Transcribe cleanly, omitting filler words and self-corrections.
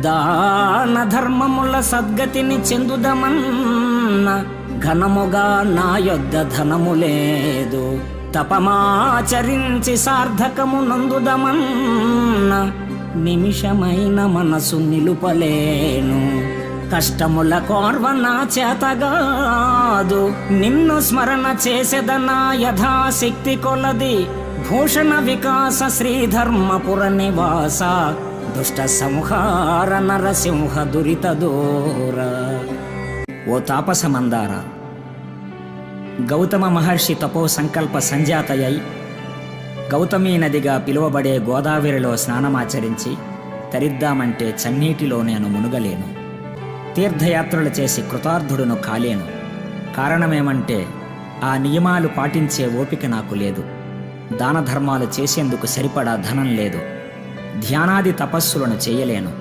దాన ధర్మముల సద్గతిని చెందుదమన్న ఘనముగా నా యొద్ద ధనము లేదు. తపమాచరించి సార్థకము నందుదమన్న నిమిషమైన మనసు నిలుపలేను. కష్టముల కోర్వ నా చేతగాదు, నిన్ను స్మరణ చేసేదనా యథాశక్తి కొలది. భూషణ వికాస శ్రీధర్మపుర నివాస దుష్ట సంహార నరసింహ దురిత దూర. ఓ తాపస మందార, గౌతమ మహర్షి తపో సంకల్ప సంజాతయై గౌతమీ నదిగా పిలువబడే గోదావరిలో స్నానమాచరించి తరిద్దామంటే చన్నీటిలో నేను మునుగలేను. తీర్థయాత్రలు చేసి కృతార్థుడును కాలేను. కారణమేమంటే ఆ నియమాలు పాటించే ఓపిక నాకు లేదు. దాన ధర్మాలు చేసేందుకు సరిపడా ధనం లేదు. ధ్యానాది తపస్సులను చేయలేను.